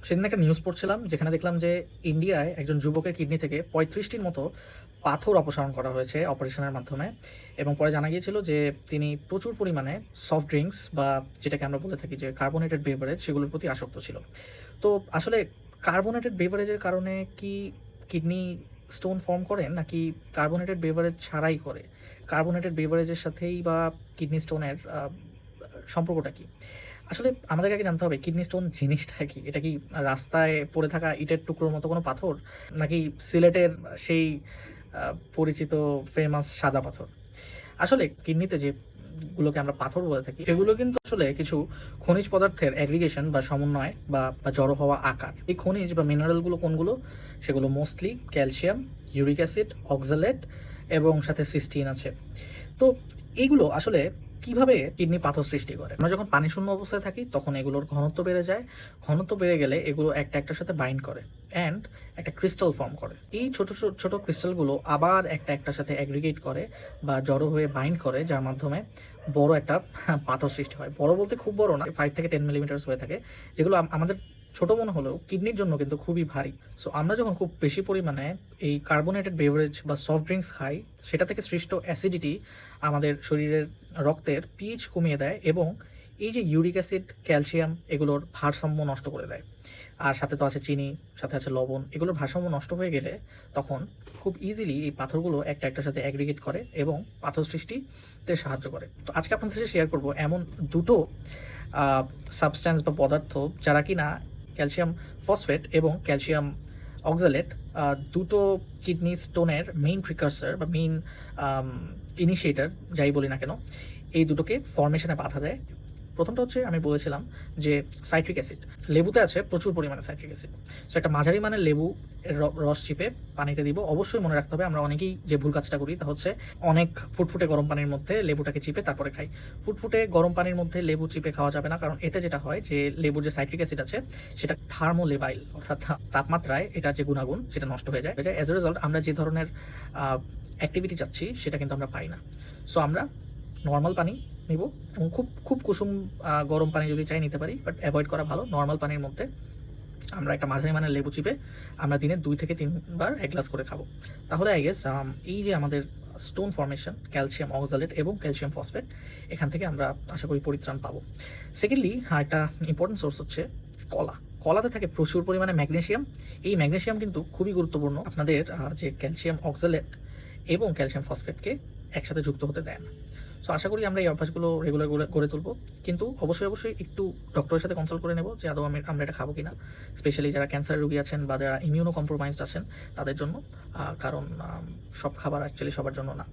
সেদিন একটা নিউজ পড়ছিলাম যেখানে দেখলাম যে ইন্ডিয়ায় একজন যুবকের কিডনি থেকে ৩৫টির মতো পাথর অপসারণ করা হয়েছে অপারেশনের মাধ্যমে। এবং পরে জানা গিয়েছিল যে তিনি প্রচুর পরিমাণে সফট ড্রিঙ্কস বা যেটাকে আমরা বলে থাকি যে কার্বোনেটেড বেভারেজ সেগুলোর প্রতি আসক্ত ছিল। তো আসলে কার্বোনেটেড বেভারেজের কারণে কি কিডনি স্টোন ফর্ম করে, নাকি কার্বোনেটেড বেভারেজ ছাড়াই করে? কার্বোনেটেড বেভারেজের সাথেই বা কিডনি স্টোনের সম্পর্কটা কি? আসলে আমাদেরকে আগে জানতে হবে কিডনি স্টোন জিনিসটা কি? এটা কি রাস্তায় পড়ে থাকা ইটের টুকরোর মতো কোনো পাথর? নাকি সিলেটের সেই আ পরিচিত ফেমাস সাদা পাথর? আসলে কিডনিতে যে গুলোকে আমরা পাথর বলে থাকি, সেগুলো কিন্তু আসলে কিছু খনিজ পদার্থের অ্যাগ্রিগেশন বা সমন্বয় বা জড়ো হওয়া আকার। এই খনিজ বা মিনারেল গুলো কোনগুলো? সেগুলো mostly calcium, uric acid, oxalate এবং সাথে সিস্টিন আছে। তো এইগুলো আসলে কিভাবে কিডনি পাথর সৃষ্টি করে? আমরা যখন পানি শূন্য অবস্থায় থাকি তখন এগুলোর ঘনত্ব বেড়ে যায়। ঘনত্ব বেড়ে গেলে এগুলো একটা একটার সাথে বাইন্ড করে অ্যান্ড একটা ক্রিস্টাল ফর্ম করে। এই ছোট ক্রিস্টালগুলো আবার একটা একটার সাথে অ্যাগ্রিগেট করে বা জড়ো হয়ে বাইন্ড করে, যার মাধ্যমে বড় একটা পাথর সৃষ্টি হয়। বড় বলতে খুব বড় না, 5 থেকে 10 মিলিমিটারস হয়ে থাকে। যেগুলো আমাদের ছোট মনে হলেও কিডনির জন্য কিন্তু খুবই ভারী। সো আমরা যখন খুব বেশি পরিমাণে এই কার্বোনেটেড বেভারেজ বা সফট ড্রিংকস খাই, সেটা থেকে সৃষ্ট অ্যাসিডিটি আমাদের শরীরের রক্তের পিএইচ কমিয়ে দেয় এবং এই যে ইউরিক অ্যাসিড, ক্যালসিয়াম এগুলোর ভারসাম্য নষ্ট করে দেয়। আর সাথে তো আছে চিনি, সাথে আছে লবণ। এগুলোর ভারসাম্য নষ্ট হয়ে গেলে তখন খুব ইজিলি এই পাথরগুলো একটা একটার সাথে অ্যাগ্রিগেট করে এবং পাথর সৃষ্টিতে সাহায্য করে। তো আজকে আপনাদের সাথে শেয়ার করব এমন দুটো সাবস্ট্যান্স বা পদার্থ যারা কিনা ক্যালসিয়াম ফসফেট এবং ক্যালসিয়াম অক্সালেট, দুটো কিডনি স্টোনের মেইন প্রিকারসর বা মেইন ইনিশিয়েটর যাই বলি না কেন, এই দুটোকে ফর্মেশনে বাধা দেয়। প্রথমটা হচ্ছে আমি বলেছিলাম যে সাইট্রিক অ্যাসিড। লেবুতে আছে প্রচুর পরিমাণে সাইট্রিক অ্যাসিড। সো একটা মাঝারি মানের লেবু এর রস চিপে পানিতে দিব। অবশ্যই মনে রাখতে হবে, আমরা অনেকেই যে ভুল কাজটা করি তা হচ্ছে অনেক ফুটফুটে গরম পানির মধ্যে লেবুটাকে চিপে তারপরে খাই। ফুটফুটে গরম পানির মধ্যে লেবু চিপে খাওয়া যাবে না, কারণ এতে যেটা হয় যে লেবুর যে সাইট্রিক অ্যাসিড আছে সেটা থার্মোলেবাইল, অর্থাৎ তাপমাত্রায় এটার যে গুণাগুণ সেটা নষ্ট হয়ে যায়। অ্যাজ এ রেজাল্ট আমরা যে ধরনের অ্যাক্টিভিটি চাচ্ছি সেটা কিন্তু আমরা পাই না। সো আমরা নরমাল পানি নিব এবং খুব খুব কুসুম গরম পানি যদি চাই নিতে পারি, বাট অ্যাভয়েড করা ভালো। নরমাল পানির মধ্যে আমরা একটা মাঝারি মানের লেবু চিপে আমরা দিনে 2 থেকে 3 বার 1 গ্লাস করে খাবো। তাহলে আই গেস এই যে আমাদের স্টোন ফর্মেশন, ক্যালসিয়াম অক্সালেট এবং ক্যালসিয়াম ফসফেট, এখান থেকে আমরা আশা করি পরিত্রাণ পাবো। সেকেন্ডলি আরেকটা ইম্পর্টেন্ট সোর্স হচ্ছে কলা। কলাতে থাকে প্রচুর পরিমাণে ম্যাগনেসিয়াম। এই ম্যাগনেসিয়াম কিন্তু খুবই গুরুত্বপূর্ণ, আপনাদের যে ক্যালসিয়াম অক্সালেট এবং ক্যালসিয়াম ফসফেটকে একসাথে যুক্ত হতে দেয় না। সো আশা করি আমরা এই অভ্যাসগুলো রেগুলার গড়ে তুলব। কিন্তু অবশ্যই একটু ডক্টরের সাথে কনসাল্ট করে নেব যে আদৌ আমরা এটা খাবো কিনা। স্পেশালি যারা ক্যান্সার রোগী আছেন বা যারা ইমিউনো কম্প্রোমাইজড আছেন তাদের জন্য। কারণ সব খাবার অ্যাকচুয়ালি সবার জন্য না।